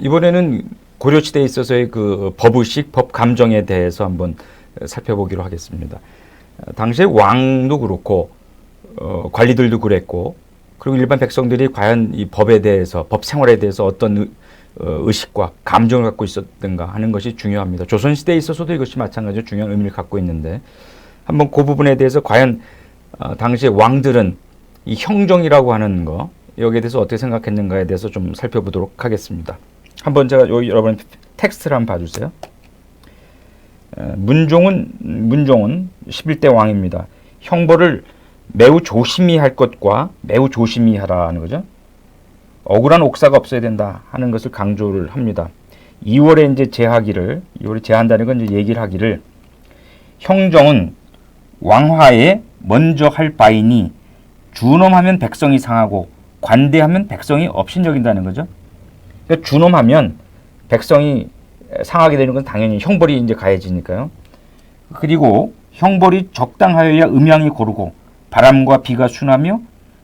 이번에는 고려시대에 있어서의 그 법의식, 법 감정에 대해서 한번 살펴보기로 하겠습니다. 당시에 왕도 그렇고 관리들도 그랬고, 그리고 일반 백성들이 과연 이 법에 대해서, 법 생활에 대해서 어떤 의식과 감정을 갖고 있었던가 하는 것이 중요합니다. 조선시대에 있어서도 이것이 마찬가지로 중요한 의미를 갖고 있는데, 한번 그 부분에 대해서 과연 당시에 왕들은 이 형정이라고 하는 거, 여기에 대해서 어떻게 생각했는가에 대해서 좀 살펴보도록 하겠습니다. 한번 제가 여러분 텍스트를 한번 봐주세요. 문종은 11대 왕입니다. 형벌을 매우 조심히 할 것과 매우 조심히 하라는 거죠. 억울한 옥사가 없어야 된다 하는 것을 강조를 합니다. 2월에 이제 제하기를, 2월에 제한다는 건 이제 얘기를 하기를, 형정은 왕화에 먼저 할 바이니 준엄하면 백성이 상하고 관대하면 백성이 업신여긴다는 거죠. 그러니까 준엄하면 백성이 상하게 되는 건 당연히 형벌이 이제 가해지니까요. 그리고 형벌이 적당하여야 음양이 고르고 바람과 비가 순하며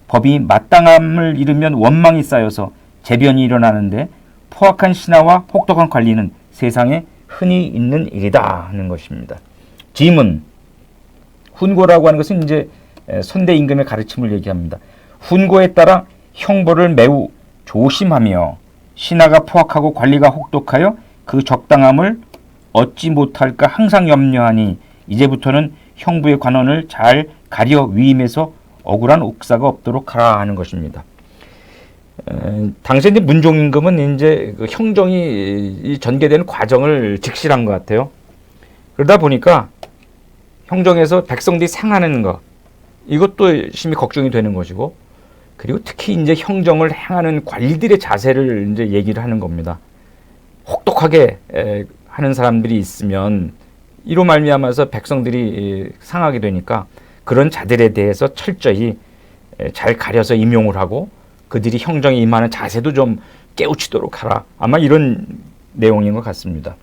법이 마땅함을 잃으면 원망이 쌓여서 재변이 일어나는데 포악한 신하와 혹독한 관리는 세상에 흔히 있는 일이다 하는 것입니다. 지문, 훈고라고 하는 것은 이제 선대 임금의 가르침을 얘기합니다. 훈고에 따라 형벌을 매우 조심하며 신하가 포악하고 관리가 혹독하여 그 적당함을 얻지 못할까 항상 염려하니 이제부터는 형부의 관원을 잘 가려 위임해서 억울한 옥사가 없도록 하라 하는 것입니다. 당시에 이제 문종임금은 이제 그 형정이 전개되는 과정을 직실한 것 같아요. 그러다 보니까 형정에서 백성들이 상하는 것, 이것도 심히 걱정이 되는 것이고, 그리고 특히 이제 형정을 행하는 관리들의 자세를 이제 얘기를 하는 겁니다. 혹독하게 하는 사람들이 있으면 이로 말미암아서 백성들이 상하게 되니까 그런 자들에 대해서 철저히 잘 가려서 임용을 하고 그들이 형정에 임하는 자세도 좀 깨우치도록 하라. 아마 이런 내용인 것 같습니다.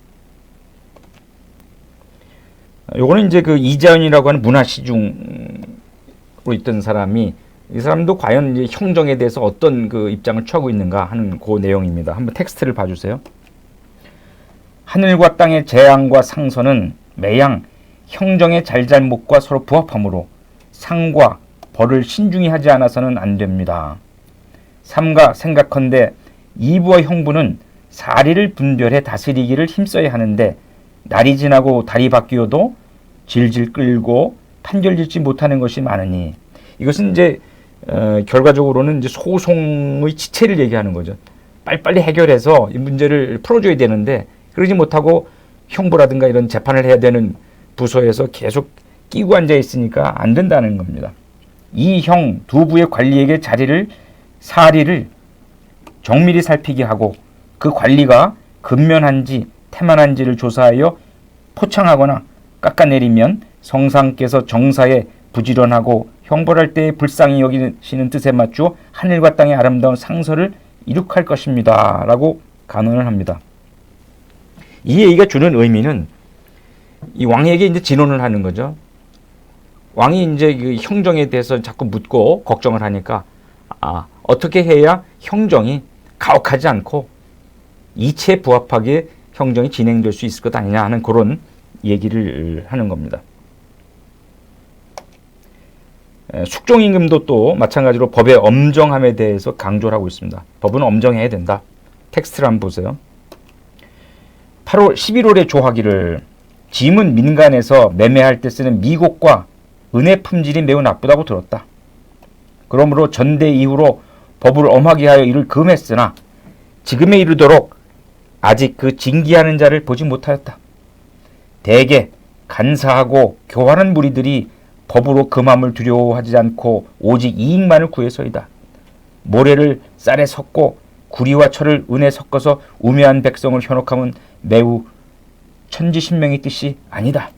요거는 이제 그 이자연이라고 하는 문화시중으로 있던 사람이, 이 사람도 과연 이제 형정에 대해서 어떤 그 입장을 취하고 있는가 하는 그 내용입니다. 한번 텍스트를 봐주세요. 하늘과 땅의 재앙과 상선은 매양 형정의 잘잘못과 서로 부합하므로 상과 벌을 신중히 하지 않아서는 안 됩니다. 삼가 생각컨대 이부와 형부는 사리를 분별해 다스리기를 힘써야 하는데 날이 지나고 달이 바뀌어도 질질 끌고 판결짓지 못하는 것이 많으니, 이것은 이제 결과적으로는 이제 소송의 지체를 얘기하는 거죠. 빨리빨리 해결해서 이 문제를 풀어줘야 되는데 그러지 못하고 형부라든가 이런 재판을 해야 되는 부서에서 계속 끼고 앉아 있으니까 안 된다는 겁니다. 이 형 두 부의 관리에게 사리를 정밀히 살피게 하고 그 관리가 근면한지 태만한지를 조사하여 포창하거나 깎아내리면 성상께서 정사에 부지런하고 형벌할 때에 불쌍히 여기시는 뜻에 맞추어 하늘과 땅의 아름다운 상서를 이룩할 것입니다 라고 간언을 합니다. 이 얘기가 주는 의미는 이 왕에게 이제 진언을 하는 거죠. 왕이 이제 그 형정에 대해서 자꾸 묻고 걱정을 하니까 어떻게 해야 형정이 가혹하지 않고 이치에 부합하게 형정이 진행될 수 있을 것 아니냐 하는 그런 얘기를 하는 겁니다. 숙종임금도 또 마찬가지로 법의 엄정함에 대해서 강조를 하고 있습니다. 법은 엄정해야 된다. 텍스트를 한번 보세요. 11월에 조하기를, 짐은 민간에서 매매할 때 쓰는 미곡과 은의 품질이 매우 나쁘다고 들었다. 그러므로 전대 이후로 법을 엄하게 하여 이를 금했으나 지금에 이르도록 아직 그 징기하는 자를 보지 못하였다. 대개 간사하고 교활한 무리들이 법으로 금함을 두려워하지 않고 오직 이익만을 구해서이다. 모래를 쌀에 섞고 구리와 철을 은에 섞어서 우매한 백성을 현혹하면 매우 천지신명의 뜻이 아니다.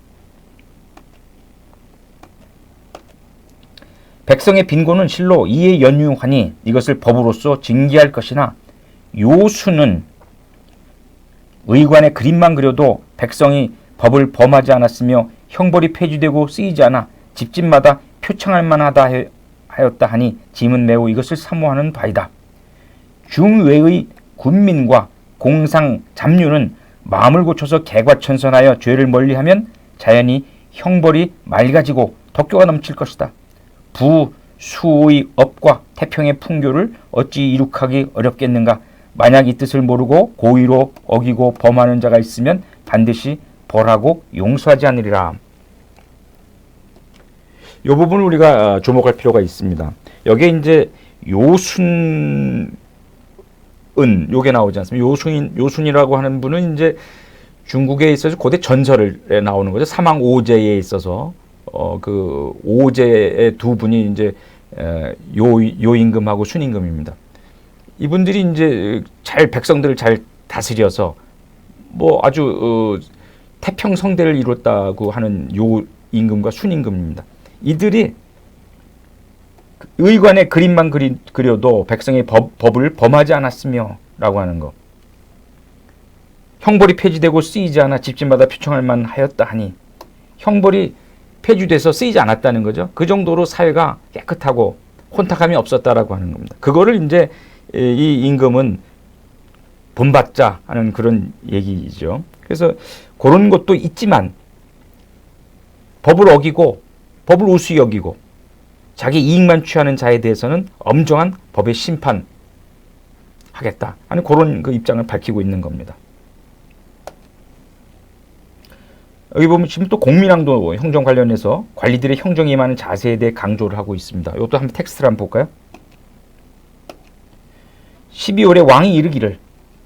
백성의 빈곤은 실로 이에 연유하니 이것을 법으로서 징계할 것이나 요수는 의관의 그림만 그려도 백성이 법을 범하지 않았으며 형벌이 폐지되고 쓰이지 않아 집집마다 표창할 만하다 하였다 하니 짐은 매우 이것을 사모하는 바이다. 중외의 군민과 공상 잡류는 마음을 고쳐서 개과천선하여 죄를 멀리하면 자연히 형벌이 맑아지고 덕교가 넘칠 것이다. 부수의 업과 태평의 풍교를 어찌 이룩하기 어렵겠는가. 만약 이 뜻을 모르고 고의로 어기고 범하는 자가 있으면 반드시 벌하고 용서하지 않으리라. 이 부분을 우리가 주목할 필요가 있습니다. 여기에 이제 요순은 요게 나오지 않습니까? 요순이라고 하는 분은 이제 중국에 있어서 고대 전설에 나오는 거죠. 사망 오제에 있어서 그 오제의 두 분이 이제 요임금하고 순임금입니다. 이분들이 이제 백성들을 잘 다스려서 뭐 아주 태평성대를 이뤘다고 하는 요임금과 순임금입니다. 이들이 의관에 그림만 그려도 백성의 법을 범하지 않았으며 라고 하는 거. 형벌이 폐지되고 쓰이지 않아 집집마다 표창할 만하였다 하니 형벌이 폐지돼서 쓰이지 않았다는 거죠. 그 정도로 사회가 깨끗하고 혼탁함이 없었다라고 하는 겁니다. 그거를 이제 이 임금은 본받자 하는 그런 얘기죠. 그래서 그런 것도 있지만 법을 어기고 법을 우수히 여기고 자기 이익만 취하는 자에 대해서는 엄정한 법의 심판하겠다 하는 그런 그 입장을 밝히고 있는 겁니다. 여기 보면 지금 또 공민왕도 형정 관련해서 관리들의 형정에 임하는 자세에 대해 강조를 하고 있습니다. 이것도 한번 텍스트를 한번 볼까요? 12월에 왕이 이르기를,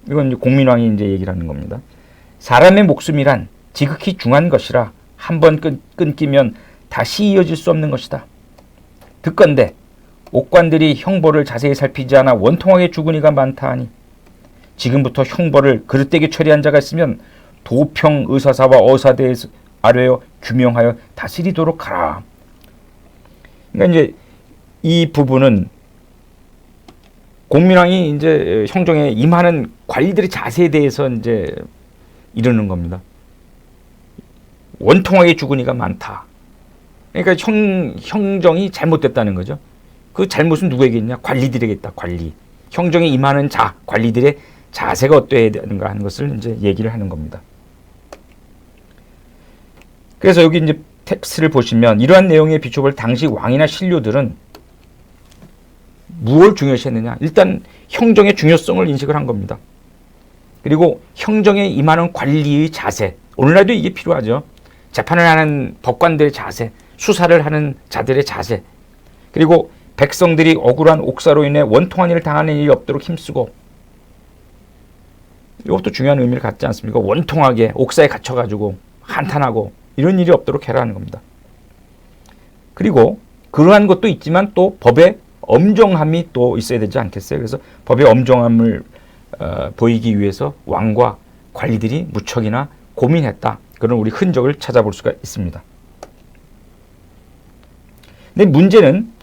이건 이제 공민왕이 이제 얘기를 하는 겁니다. 사람의 목숨이란 지극히 중한 것이라 한번 끊기면 다시 이어질 수 없는 것이다. 듣건대 옥관들이 형벌을 자세히 살피지 않아 원통하게 죽은 이가 많다 하니 지금부터 형벌을 그릇되게 처리한 자가 있으면 도평 의사사와 어사대에 아뢰어 규명하여 다스리도록 하라. 그러니까 이제 이 부분은 공민왕이 이제 형정에 임하는 관리들의 자세에 대해서 이제 이르는 겁니다. 원통하게 죽은 이가 많다. 그러니까 형정이 잘못됐다는 거죠. 그 잘못은 누구에게 있냐? 관리들에게 있다. 관리. 형정에 임하는 관리들의 자세가 어떠해야 되는가 하는 것을 이제 얘기를 하는 겁니다. 그래서 여기 이제 텍스트를 보시면 이러한 내용에 비춰볼 당시 왕이나 신료들은 무엇을 중요시했느냐? 일단 형정의 중요성을 인식을 한 겁니다. 그리고 형정에 임하는 관리의 자세, 오늘날도 이게 필요하죠. 재판을 하는 법관들의 자세, 수사를 하는 자들의 자세, 그리고 백성들이 억울한 옥사로 인해 원통한 일을 당하는 일이 없도록 힘쓰고, 이것도 중요한 의미를 갖지 않습니까? 원통하게 옥사에 갇혀가지고 한탄하고 이런 일이 없도록 해라는 겁니다. 그리고 그러한 것도 있지만 또 법의 엄정함이 또 있어야 되지 않겠어요? 그래서 법의 엄정함을 보이기 위해서 왕과 관리들이 무척이나 고민했다. 그런 우리 흔적을 찾아볼 수가 있습니다. 근데 문제는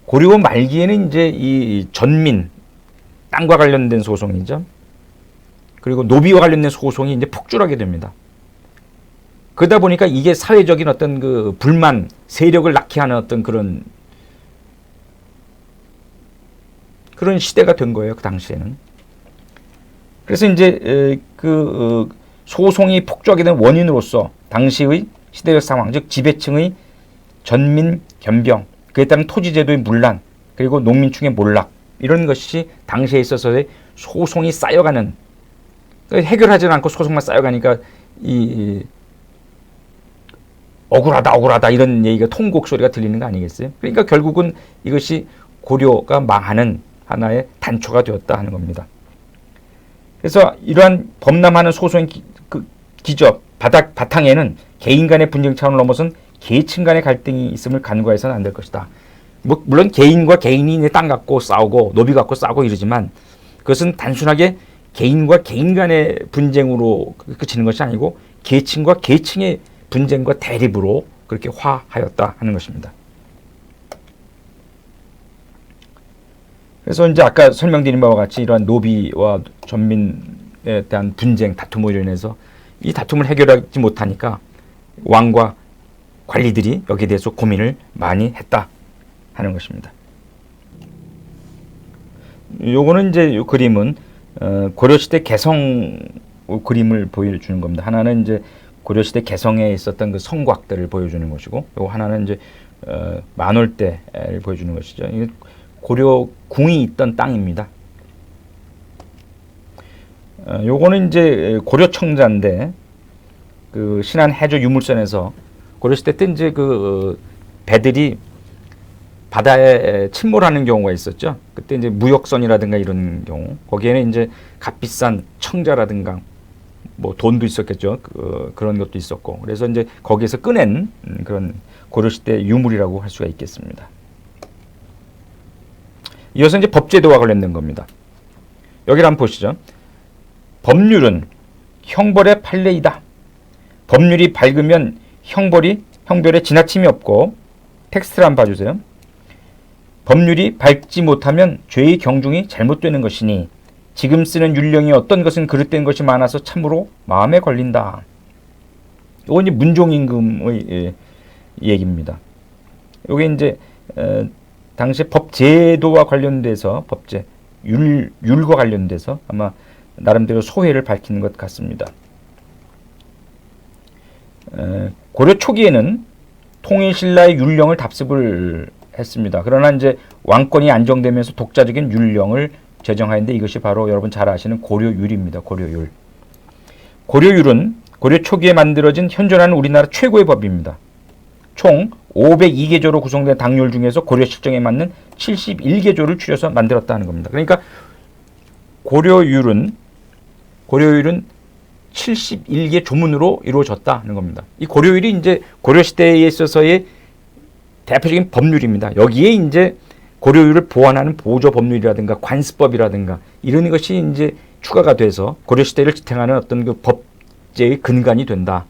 고려 말기에는 이제 이 전민, 땅과 관련된 소송이죠. 그리고 노비와 관련된 소송이 이제 폭주하게 됩니다. 그러다 보니까 이게 사회적인 어떤 그 불만, 세력을 낳게 하는 어떤 그런 시대가 된 거예요. 그 당시에는. 그래서 이제 소송이 폭주하게 된 원인으로서 당시의 시대적 상황, 즉 지배층의 전민 겸병, 그에 따른 토지제도의 문란, 그리고 농민층의 몰락, 이런 것이 당시에 있어서의 소송이 쌓여가는, 해결하지 않고 소송만 쌓여가니까 억울하다 이런 얘기가 통곡 소리가 들리는 거 아니겠어요? 그러니까 결국은 이것이 고려가 망하는 하나의 단초가 되었다 하는 겁니다. 그래서 이러한 범람하는 소송의 기저 바탕에는 개인 간의 분쟁 차원을 넘어선 계층 간의 갈등이 있음을 간과해서는 안 될 것이다. 물론 개인과 개인이 땅 갖고 싸우고 노비 갖고 싸우고 이러지만 그것은 단순하게 개인과 개인 간의 분쟁으로 그치는 것이 아니고 계층과 계층의 분쟁과 대립으로 그렇게 화하였다 하는 것입니다. 그래서 이제 아까 설명드린 바와 같이 이러한 노비와 전민에 대한 분쟁, 다툼으로 인해서 이 다툼을 해결하지 못하니까 왕과 관리들이 여기에 대해서 고민을 많이 했다 하는 것입니다. 요거는 이제 이 그림은 고려시대 개성 그림을 보여주는 겁니다. 하나는 이제 고려시대 개성에 있었던 그 성곽들을 보여주는 것이고, 요 하나는 이제 만월대를 보여주는 것이죠. 이게 고려궁이 있던 땅입니다. 요거는 이제 고려청자인데, 그 신안 해저 유물선에서 고려시대 때 이제 그 배들이 바다에 침몰하는 경우가 있었죠. 그때 이제 무역선이라든가 이런 경우, 거기에는 이제 값비싼 청자라든가 뭐 돈도 있었겠죠. 그런 것도 있었고, 그래서 이제 거기에서 꺼낸 그런 고려시대 유물이라고 할 수가 있겠습니다. 이어서 이제 법제도와 관련된 겁니다. 여기를 한번 보시죠. 법률은 형벌의 판례이다. 법률이 밝으면 형벌에 지나침이 없고, 텍스트를 한번 봐주세요. 법률이 밝지 못하면 죄의 경중이 잘못되는 것이니 지금 쓰는 율령이 어떤 것은 그릇된 것이 많아서 참으로 마음에 걸린다. 이건 이제 문종임금의 얘기입니다. 이게 이제 당시 법제도와 관련돼서 율과 관련돼서 아마 나름대로 소회를 밝히는 것 같습니다. 고려 초기에는 통일신라의 율령을 답습을 했습니다. 그러나 이제 왕권이 안정되면서 독자적인 율령을 제정하였는데, 이것이 바로 여러분 잘 아시는 고려율입니다. 고려율. 고려율은 고려 초기에 만들어진 현존하는 우리나라 최고의 법입니다. 총 502개조로 구성된 당률 중에서 고려 실정에 맞는 71개조를 추려서 만들었다는 겁니다. 그러니까 고려율은 71개 조문으로 이루어졌다는 겁니다. 이 고려율이 이제 고려시대에 있어서의 대표적인 법률입니다. 여기에 이제 고려율을 보완하는 보조 법률이라든가 관습법이라든가 이런 것이 이제 추가가 돼서 고려시대를 지탱하는 어떤 그 법제의 근간이 된다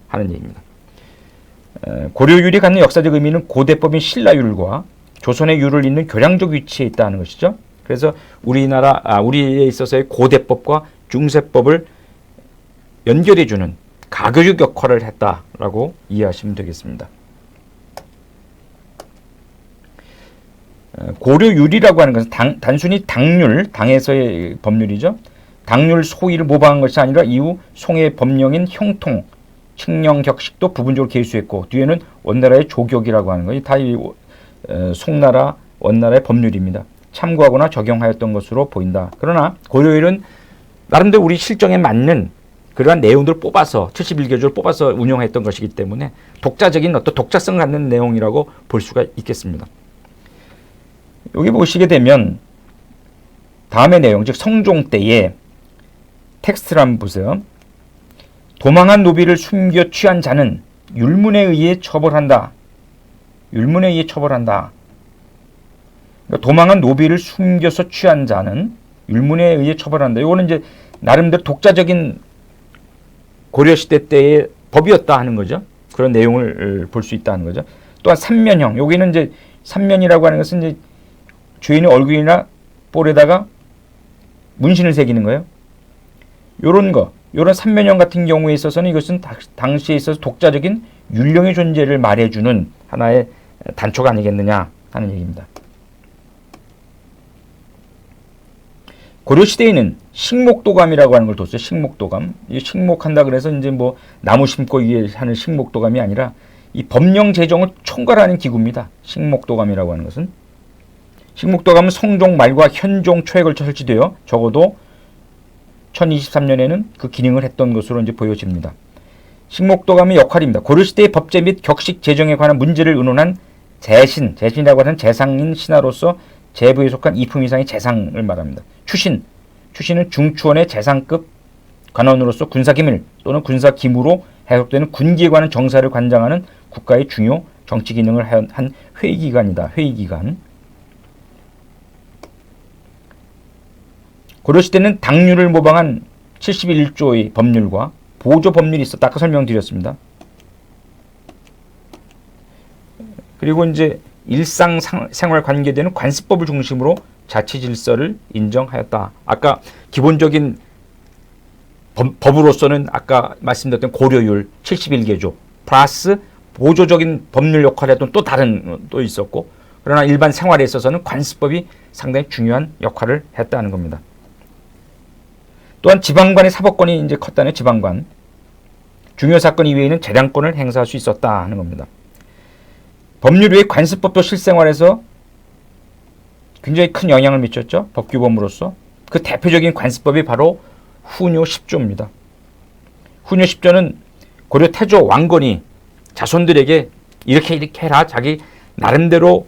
하는 얘기입니다. 고려율이 갖는 역사적 의미는 고대법인 신라율과 조선의 율을 잇는 교량적 위치에 있다는 것이죠. 그래서 우리에 있어서의 고대법과 중세법을 연결해주는 가교육 역할을 했다라고 이해하시면 되겠습니다. 고려율이라고 하는 것은 단순히 당에서의 법률이죠. 당률 소위를 모방한 것이 아니라 이후 송해 법령인 형통, 칙령 격식도 부분적으로 계수했고, 뒤에는 원나라의 조격이라고 하는 것이 다 송나라, 원나라의 법률입니다. 참고하거나 적용하였던 것으로 보인다. 그러나 고려율은 나름대로 우리 실정에 맞는 그러한 내용들을 뽑아서 71개조를 뽑아서 운영했던 것이기 때문에 독자적인 어떤 독자성 갖는 내용이라고 볼 수가 있겠습니다. 여기 보시게 되면 다음의 내용, 즉 성종 때에 텍스트를 한번 보세요. 도망한 노비를 숨겨 취한 자는 율문에 의해 처벌한다. 율문에 의해 처벌한다. 그러니까 도망한 노비를 숨겨서 취한 자는 율문에 의해 처벌한다. 이거는 이제 나름대로 독자적인 고려시대 때의 법이었다 하는 거죠. 그런 내용을 볼 수 있다는 거죠. 또한 삼면형, 여기는 이제 삼면이라고 하는 것은 이제 주인의 얼굴이나 볼에다가 문신을 새기는 거예요. 요런 삼면형 같은 경우에 있어서는 이것은 당시에 있어서 독자적인 율령의 존재를 말해주는 하나의 단초가 아니겠느냐 하는 얘기입니다. 고려시대에는 식목도감이라고 하는 걸 뒀어요. 식목도감. 이 식목한다 그래서 이제 뭐 나무 심고 위에 하는 식목도감이 아니라 이 법령 제정을 총괄하는 기구입니다. 식목도감이라고 하는 것은. 식목도감은 성종 말과 현종 초에 걸쳐 설치되어 적어도 1023년에는 그 기능을 했던 것으로 이제 보여집니다. 식목도감의 역할입니다. 고려시대의 법제 및 격식 제정에 관한 문제를 의논한 재신이라고 하는 재상인 신하로서 제부에 속한 2품 이상의 재상을 말합니다. 추신은 중추원의 재상급 관원으로서 군사기밀 또는 군사기무로 해석되는 군기에 관한 정사를 관장하는 국가의 중요 정치 기능을 한 회의기관이다. 회의기관. 고려시대는 당률을 모방한 71조의 법률과 보조 법률이 있었다. 아까 설명드렸습니다. 그리고 이제 일상생활 관계되는 관습법을 중심으로 자치 질서를 인정하였다. 아까 기본적인 법으로서는 아까 말씀드렸던 고려율 71개조 플러스 보조적인 법률 역할에 또 다른 또 있었고, 그러나 일반 생활에 있어서는 관습법이 상당히 중요한 역할을 했다는 겁니다. 또한 지방관의 사법권이 이제 컸다는 지방관. 중요 사건 이외에는 재량권을 행사할 수 있었다 하는 겁니다. 법률 외에 관습법도 실생활에서 굉장히 큰 영향을 미쳤죠. 법규범으로서. 그 대표적인 관습법이 바로 훈요 10조입니다. 훈요 10조는 고려 태조 왕건이 자손들에게 이렇게 해라. 자기 나름대로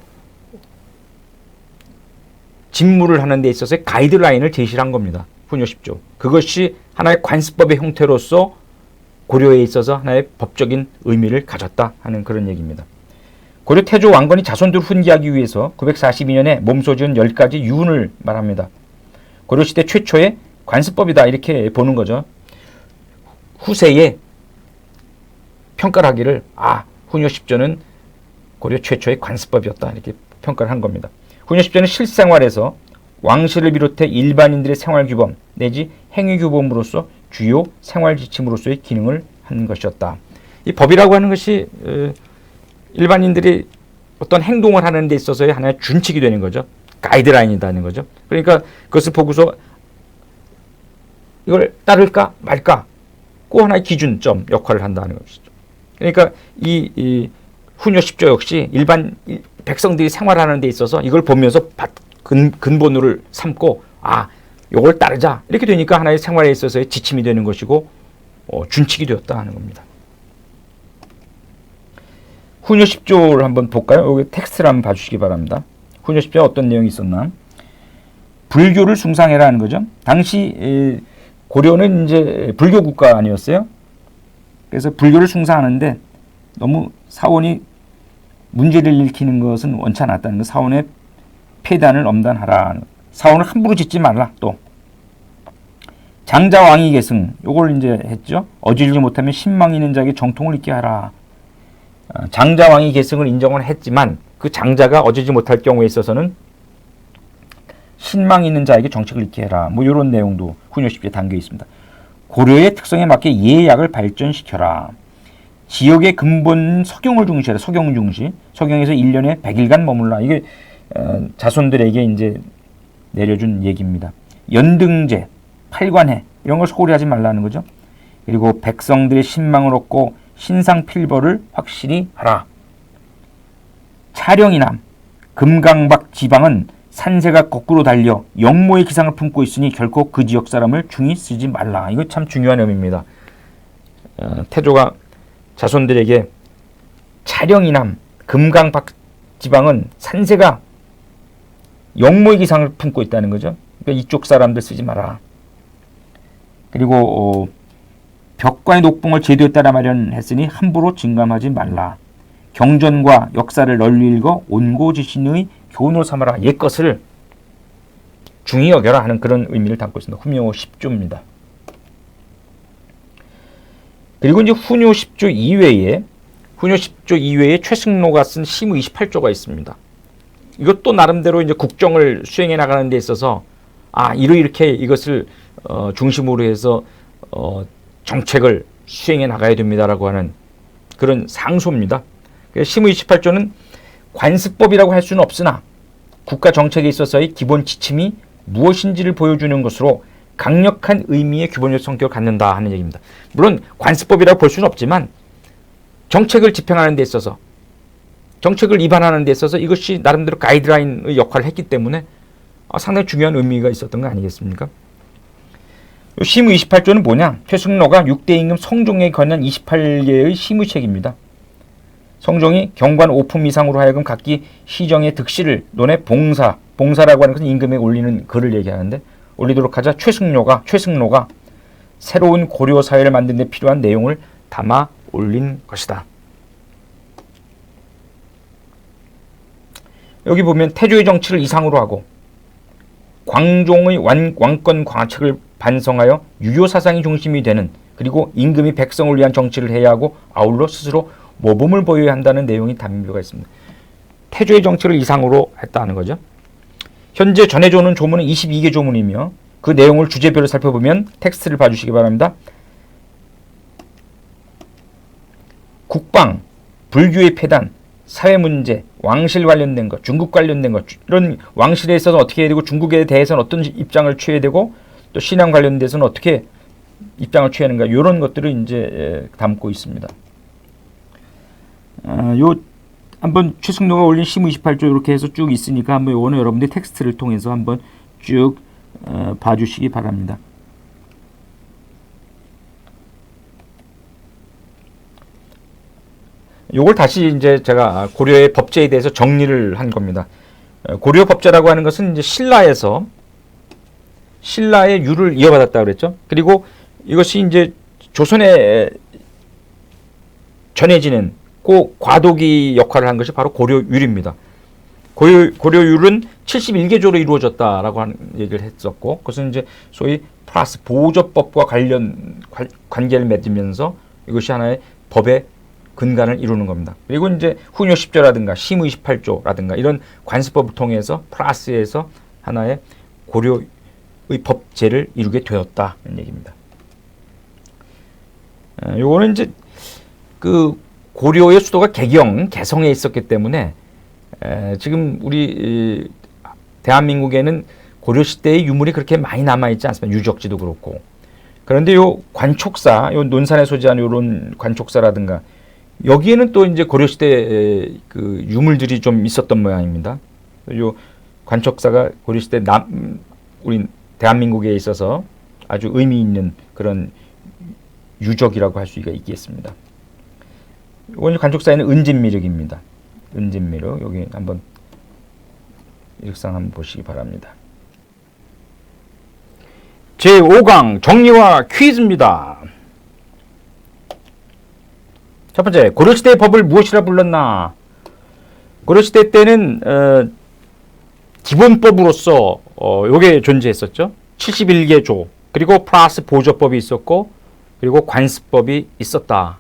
직무를 하는 데 있어서 가이드라인을 제시를 한 겁니다. 훈요 10조. 그것이 하나의 관습법의 형태로서 고려에 있어서 하나의 법적인 의미를 가졌다 하는 그런 얘기입니다. 고려 태조 왕건이 자손들을 훈계하기 위해서 942년에 몸소 지은 10가지 유훈을 말합니다. 고려시대 최초의 관습법이다 이렇게 보는 거죠. 후세에 평가를 하기를 훈요 10조는 고려 최초의 관습법이었다 이렇게 평가를 한 겁니다. 훈요 10조는 실생활에서 왕실을 비롯해 일반인들의 생활규범 내지 행위규범으로서 주요 생활지침으로서의 기능을 한 것이었다. 이 법이라고 하는 것이 일반인들이 어떤 행동을 하는 데 있어서의 하나의 준칙이 되는 거죠. 가이드라인이라는 거죠. 그러니까 그것을 보고서 이걸 따를까 말까 그 하나의 기준점 역할을 한다는 것이죠. 그러니까 이 훈요 10조 역시 일반 백성들이 생활하는 데 있어서 이걸 보면서 근본을 삼고 요걸 따르자 이렇게 되니까 하나의 생활에 있어서의 지침이 되는 것이고 준칙이 되었다 하는 겁니다. 훈요 10조를 한번 볼까요? 여기 텍스트를 한번 봐주시기 바랍니다. 훈요 10조에 어떤 내용이 있었나? 불교를 숭상해라 하는 거죠. 당시 고려는 이제 불교 국가 아니었어요? 그래서 불교를 숭상하는데 너무 사원이 문제를 일으키는 것은 원치 않았다는 거. 사원의 폐단을 엄단하라. 사원을 함부로 짓지 말라. 또 장자왕위 계승 요걸 이제 했죠. 어질지 못하면 신망 있는 자에게 정통을 있게 하라. 장자왕위 계승을 인정을 했지만 그 장자가 어지지 못할 경우에 있어서는 신망 있는 자에게 정책을 있게 해라. 뭐 이런 내용도 훈요 10조에 담겨 있습니다. 고려의 특성에 맞게 예약을 발전시켜라. 지역의 근본 서경을 중시하라. 서경 중시. 서경에서 1년에 100일간 머물라. 이게 자손들에게 이제 내려준 얘기입니다. 연등제, 팔관해 이런 걸 소홀히 하지 말라는 거죠. 그리고 백성들의 신망을 얻고 신상필벌을 확실히 하라. 차령이남, 금강박 지방은 산세가 거꾸로 달려 영모의 기상을 품고 있으니 결코 그 지역 사람을 중히 쓰지 말라. 이거 참 중요한 의미입니다. 태조가 자손들에게 차령이남, 금강박 지방은 산세가 영모의 기상을 품고 있다는 거죠. 그러니까 이쪽 사람들 쓰지 마라. 그리고 벽과의 녹봉을 제도에 따라 마련했으니 함부로 증감하지 말라. 경전과 역사를 널리 읽어 온고지신의 교훈으로 삼아라. 옛것을 중히 여겨라 하는 그런 의미를 담고 있습니다. 훈요 10조입니다. 그리고 이제 훈요 10조 이외에 최승로가 쓴 시무 28조가 있습니다. 이것도 나름대로 이제 국정을 수행해 나가는 데 있어서 이렇게 이것을 중심으로 해서 정책을 수행해 나가야 됩니다라고 하는 그런 상소입니다. 시무 28조는 관습법이라고 할 수는 없으나 국가 정책에 있어서의 기본 지침이 무엇인지를 보여주는 것으로 강력한 의미의 규범적 성격을 갖는다 하는 얘기입니다. 물론 관습법이라고 볼 수는 없지만 정책을 집행하는 데 있어서 정책을 입안하는 데 있어서 이것이 나름대로 가이드라인의 역할을 했기 때문에 상당히 중요한 의미가 있었던 거 아니겠습니까? 시무 28조는 뭐냐? 최승로가 6대 임금 성종에게 건넨 28개의 시무책입니다. 성종이 경관 5품 이상으로 하여금 각기 시정의 득실을 논해 봉사라고 하는 것은 임금에 올리는 글을 얘기하는데 올리도록 하자 최승로가 새로운 고려 사회를 만드는 데 필요한 내용을 담아 올린 것이다. 여기 보면 태조의 정치를 이상으로 하고 광종의 왕권 광책을 반성하여 유교 사상이 중심이 되는 그리고 임금이 백성을 위한 정치를 해야 하고 아울러 스스로 모범을 보여야 한다는 내용이 담겨가 있습니다. 태조의 정치를 이상으로 했다는 거죠. 현재 전해져 오는 조문은 22개 조문이며 그 내용을 주제별로 살펴보면 텍스트를 봐주시기 바랍니다. 국방, 불교의 폐단, 사회문제, 왕실 관련된 것, 중국 관련된 것, 이런 왕실에 있어서 어떻게 해야 되고 중국에 대해서는 어떤 입장을 취해야 되고 또 신앙 관련돼서는 어떻게 입장을 취하는가 이런 것들을 이제 담고 있습니다. 요 한번 최승로가 올린 시무 28조 이렇게 해서 쭉 있으니까 한번 요거는 여러분들 텍스트를 통해서 한번 쭉 봐주시기 바랍니다. 요걸 다시 이제 제가 고려의 법제에 대해서 정리를 한 겁니다. 고려 법제라고 하는 것은 이제 신라의 유를 이어받았다 그랬죠. 그리고 이것이 이제 조선에 전해지는 그 과도기 역할을 한 것이 바로 고려율입니다. 고려율은 71개조로 이루어졌다라고 하는 얘기를 했었고, 그것은 이제 소위 플러스 보조법과 관계를 맺으면서 이것이 하나의 법의 근간을 이루는 겁니다. 그리고 이제 훈요 10조라든가 시무 28조라든가 이런 관습법을 통해서 플러스에서 하나의 고려의 법제를 이루게 되었다는 얘기입니다. 요거는 이제 그 고려의 수도가 개성에 있었기 때문에 지금 우리 대한민국에는 고려 시대의 유물이 그렇게 많이 남아 있지 않습니다. 유적지도 그렇고. 그런데 요 관촉사, 요 논산에 소재한 요런 관촉사라든가 여기에는 또 이제 고려 시대 그 유물들이 좀 있었던 모양입니다. 요 관촉사가 고려 시대 우리 대한민국에 있어서 아주 의미 있는 그런 유적이라고 할 수가 있겠습니다. 이건 관촉사에는 은진미륵입니다. 은진미륵 여기 한번 일상 한번 보시기 바랍니다. 제5강 정리와 퀴즈입니다. 첫 번째, 고려시대의 법을 무엇이라 불렀나? 고려시대 때는 기본법으로서 요게 존재했었죠. 71개 조, 그리고 플러스 보조법이 있었고, 그리고 관습법이 있었다.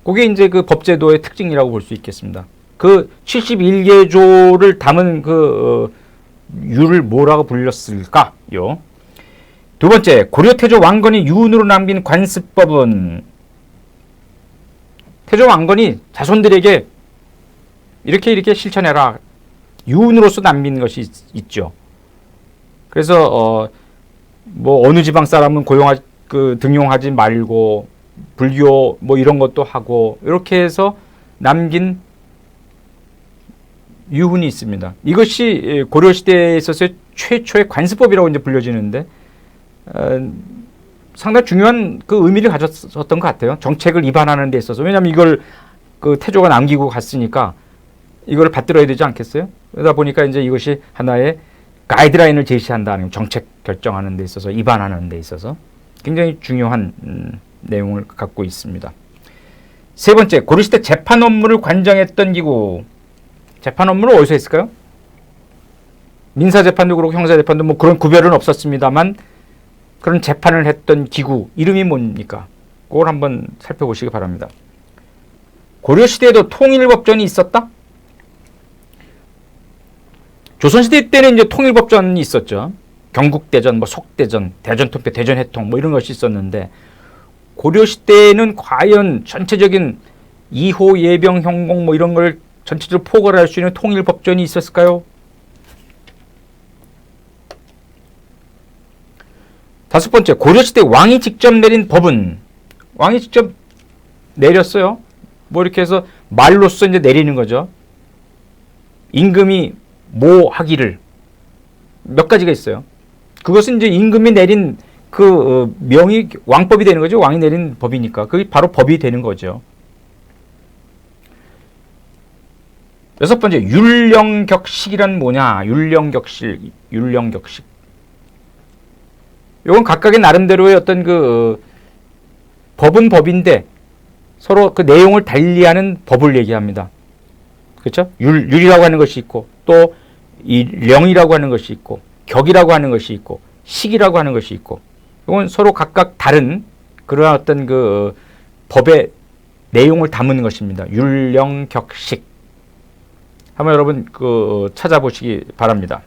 그게 이제 그 법제도의 특징이라고 볼 수 있겠습니다. 그 71개 조를 담은 그 유를 뭐라고 불렸을까요? 두 번째, 고려 태조 왕건이 유운으로 남긴 관습법은 태조 왕건이 자손들에게 이렇게 실천해라. 유운으로서 남긴 것이 있죠. 그래서 뭐 어느 지방 사람은 등용하지 말고 불교 뭐 이런 것도 하고 이렇게 해서 남긴 유훈이 있습니다. 이것이 고려 시대에 있어서의 최초의 관습법이라고 이제 불려지는데 상당히 중요한 그 의미를 가졌었던 것 같아요. 정책을 입안하는 데 있어서. 왜냐하면 이걸 그 태조가 남기고 갔으니까 이걸 받들어야 되지 않겠어요? 그러다 보니까 이제 이것이 하나의 가이드라인을 제시한다는 정책 결정하는 데 있어서 입안하는 데 있어서 굉장히 중요한 내용을 갖고 있습니다. 세 번째, 고려시대 재판 업무를 관장했던 기구. 재판 업무를 어디서 했을까요? 민사재판도 그렇고 형사재판도 뭐 그런 구별은 없었습니다만 그런 재판을 했던 기구 이름이 뭡니까? 그걸 한번 살펴보시기 바랍니다. 고려시대에도 통일법전이 있었다? 조선시대 때는 이제 통일법전이 있었죠. 경국대전, 뭐 속대전, 대전통폐, 대전해통 뭐 이런 것이 있었는데 고려시대에는 과연 전체적인 이호, 예병, 형공 뭐 이런 걸 전체적으로 포괄할 수 있는 통일법전이 있었을까요? 다섯 번째, 고려시대 왕이 직접 내린 법은? 왕이 직접 내렸어요. 뭐 이렇게 해서 말로써 이제 내리는 거죠. 임금이 뭐 하기를 몇 가지가 있어요. 그것은 이제 임금이 내린 그 명이 왕법이 되는 거죠. 왕이 내린 법이니까. 그게 바로 법이 되는 거죠. 여섯 번째, 율령격식이란 뭐냐? 율령격식. 이건 각각의 나름대로의 어떤 그 법은 법인데 서로 그 내용을 달리하는 법을 얘기합니다. 그렇죠? 율이라고 하는 것이 있고 또 이 령이라고 하는 것이 있고 격이라고 하는 것이 있고 식이라고 하는 것이 있고 이건 서로 각각 다른 그러한 어떤 그 법의 내용을 담은 것입니다. 율령격식. 한번 여러분 그 찾아보시기 바랍니다.